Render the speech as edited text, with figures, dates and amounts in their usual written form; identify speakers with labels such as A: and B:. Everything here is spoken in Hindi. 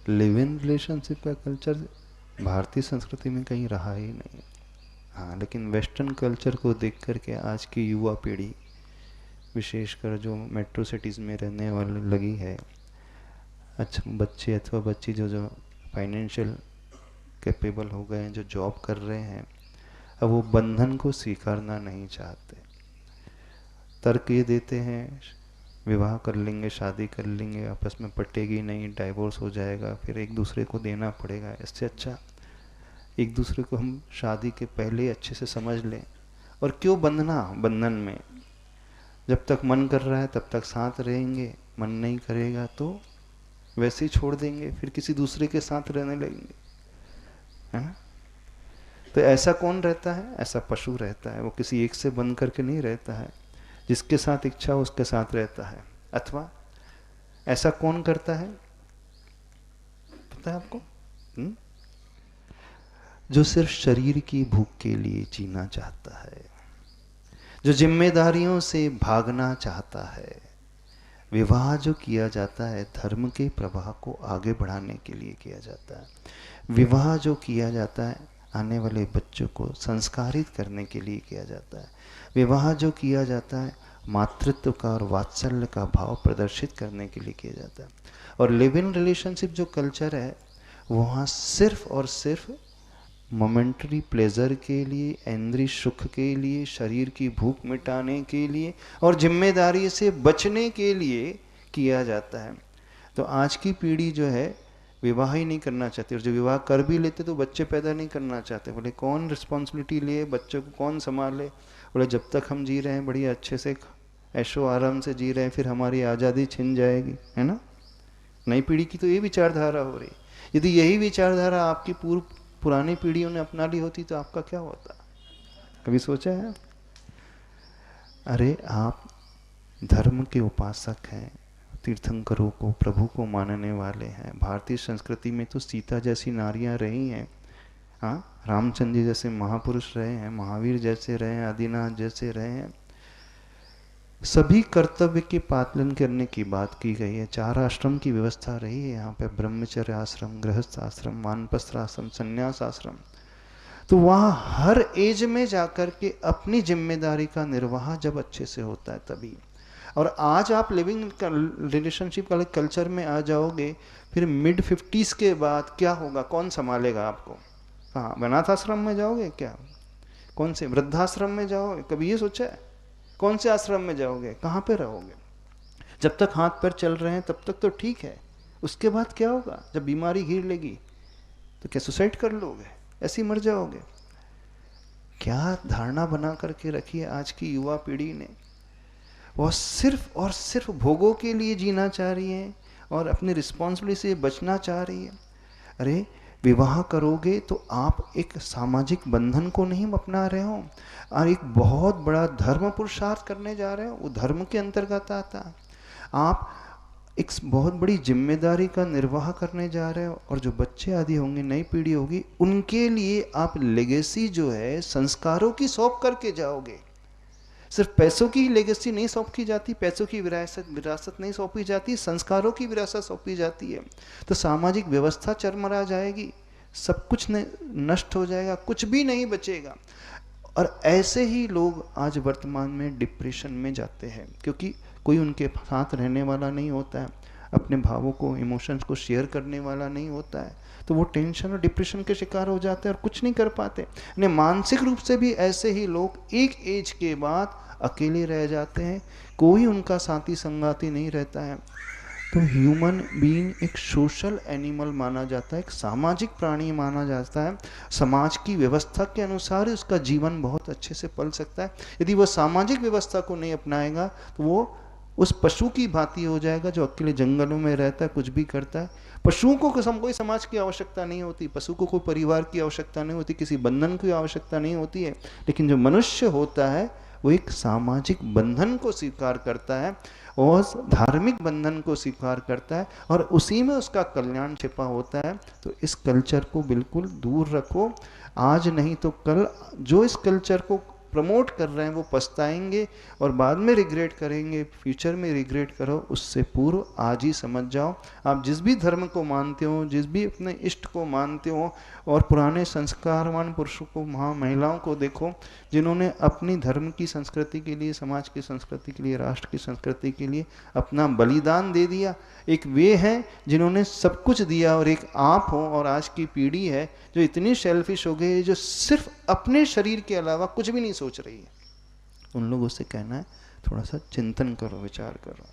A: लिव इन रिलेशनशिप का कल्चर भारतीय संस्कृति में कहीं रहा ही नहीं। हाँ, लेकिन वेस्टर्न कल्चर को देख करके आज की युवा पीढ़ी, विशेषकर जो मेट्रो सिटीज़ में रहने वाली लगी है, अच्छा बच्चे अथवा बच्ची जो जो फाइनेंशियल कैपेबल हो गए हैं, जो जॉब कर रहे हैं, अब वो बंधन को स्वीकारना नहीं चाहते। तर्क ये देते हैं विवाह कर लेंगे, शादी कर लेंगे, आपस में पटेगी नहीं, डाइवोर्स हो जाएगा, फिर एक दूसरे को देना पड़ेगा। इससे अच्छा एक दूसरे को हम शादी के पहले अच्छे से समझ लें। और क्यों बंधना बंधन में? जब तक मन कर रहा है तब तक साथ रहेंगे, मन नहीं करेगा तो वैसे ही छोड़ देंगे, फिर किसी दूसरे के साथ रहने लगेंगे, है ना? तो ऐसा कौन रहता है? ऐसा पशु रहता है। वो किसी एक से बंध करके नहीं रहता है, जिसके साथ इच्छा उसके साथ रहता है। अथवा ऐसा कौन करता है, पता है आपको? जो सिर्फ शरीर की भूख के लिए जीना चाहता है, जो जिम्मेदारियों से भागना चाहता है। विवाह जो किया जाता है धर्म के प्रवाह को आगे बढ़ाने के लिए किया जाता है। विवाह जो किया जाता है आने वाले बच्चों को संस्कारित करने के लिए किया जाता है। विवाह जो किया जाता है मातृत्व का और वात्सल्य का भाव प्रदर्शित करने के लिए किया जाता है। और लिव इन रिलेशनशिप जो कल्चर है वहाँ सिर्फ और सिर्फ मोमेंटरी प्लेजर के लिए, इंद्रिय सुख के लिए, शरीर की भूख मिटाने के लिए और जिम्मेदारी से बचने के लिए किया जाता है। तो आज की पीढ़ी जो है विवाह ही नहीं करना चाहती, और जो विवाह कर भी लेते तो बच्चे पैदा नहीं करना चाहते। बोले कौन रिस्पॉन्सिबिलिटी ले, बच्चों को कौन संभाले? बोले जब तक हम जी रहे हैं बढ़िया अच्छे से ऐशो आराम से जी रहे हैं, फिर हमारी आज़ादी छिन जाएगी, है ना? नई पीढ़ी की तो ये विचारधारा हो रही। यदि यही विचारधारा आपकी पुरानी पीढ़ियों ने अपना ली होती तो आपका क्या होता? कभी सोचा है? अरे आप धर्म के उपासक हैं, तीर्थंकरों को, प्रभु को मानने वाले हैं। भारतीय संस्कृति में तो सीता जैसी नारियां रही हैं, हाँ, रामचंद्र जी जैसे महापुरुष रहे हैं, महावीर जैसे रहे हैं, आदिनाथ जैसे रहे हैं। सभी कर्तव्य के पालन करने की बात की गई है। 4 आश्रम की व्यवस्था रही है यहाँ पे, ब्रह्मचर्य आश्रम, गृहस्थ आश्रम, वानप्रस्थ आश्रम, संन्यास आश्रम। तो वहाँ हर एज में जाकर के अपनी जिम्मेदारी का निर्वाह जब अच्छे से होता है तभी। और आज आप लिविंग रिलेशनशिप वाले कल्चर में आ जाओगे, फिर मिड 50s के बाद क्या होगा? कौन संभालेगा आपको? हाँ, अनाथ आश्रम में जाओगे क्या? कौन से वृद्धाश्रम में जाओगे? कभी ये सोचा है? कौन से आश्रम में जाओगे? कहाँ पे रहोगे? जब तक हाथ पैर चल रहे हैं तब तक तो ठीक है, उसके बाद क्या होगा? जब बीमारी घिर लेगी तो क्या सुसाइड कर लोगे? ऐसे ही मर जाओगे? क्या धारणा बना करके रखी है आज की युवा पीढ़ी ने। वह सिर्फ और सिर्फ भोगों के लिए जीना चाह रही है और अपनी रिस्पॉन्सिबिलिटी से बचना चाह रही है। अरे विवाह करोगे तो आप एक सामाजिक बंधन को नहीं अपना रहे हो, और एक बहुत बड़ा धर्म पुरुषार्थ करने जा रहे हो। वो धर्म के अंतर्गत आता है। आप एक बहुत बड़ी जिम्मेदारी का निर्वाह करने जा रहे हो, और जो बच्चे आदि होंगे, नई पीढ़ी होगी, उनके लिए आप लेगेसी जो है संस्कारों की सौंप करके जाओगे। सिर्फ पैसों की लेगेसी नहीं सौंपी जाती, पैसों की विरासत नहीं सौंपी जाती, संस्कारों की विरासत सौंपी जाती है। तो सामाजिक व्यवस्था चरमरा जाएगी, सब कुछ नष्ट हो जाएगा, कुछ भी नहीं बचेगा। और ऐसे ही लोग आज वर्तमान में डिप्रेशन में जाते हैं, क्योंकि कोई उनके साथ रहने वाला नहीं होता है, अपने भावों को, इमोशंस को शेयर करने वाला नहीं होता है। तो वो टेंशन और डिप्रेशन के शिकार हो जाते हैं और कुछ नहीं कर पाते। मानसिक रूप से भी ऐसे ही लोग एक एज के बाद अकेले रह जाते हैं, कोई उनका साथी संगाती नहीं रहता है। तो ह्यूमन बीइंग एक सोशल एनिमल माना जाता है, एक सामाजिक प्राणी माना जाता है। समाज की व्यवस्था के अनुसार उसका जीवन बहुत अच्छे से पल सकता है। यदि वह सामाजिक व्यवस्था को नहीं अपनाएगा तो वो उस पशु की भांति हो जाएगा जो अकेले जंगलों में रहता है, कुछ भी करता है। पशुओं को कोई समाज की आवश्यकता नहीं होती, पशु को कोई परिवार की आवश्यकता नहीं होती, किसी बंधन की आवश्यकता नहीं होती है। लेकिन जो मनुष्य होता है वो एक सामाजिक बंधन को स्वीकार करता है और धार्मिक बंधन को स्वीकार करता है, और उसी में उसका कल्याण छिपा होता है। तो इस कल्चर को बिल्कुल दूर रखो, आज नहीं तो कल जो इस कल्चर को प्रमोट कर रहे हैं वो पछताएंगे और बाद में रिग्रेट करेंगे, फ्यूचर में रिग्रेट करो। उससे पूर्व आज ही समझ जाओ, आप जिस भी धर्म को मानते हो, जिस भी अपने इष्ट को मानते हो, और पुराने संस्कारवान पुरुषों को, महिलाओं को देखो जिन्होंने अपनी धर्म की संस्कृति के लिए, समाज की संस्कृति के लिए, राष्ट्र की संस्कृति के लिए अपना बलिदान दे दिया। एक वे हैं जिन्होंने सब कुछ दिया, और एक आप हो और आज की पीढ़ी है जो इतनी सेल्फिश हो गई है, जो सिर्फ अपने शरीर के अलावा कुछ भी नहीं सोच रही है। उन लोगों से कहना है थोड़ा सा चिंतन करो, विचार करो।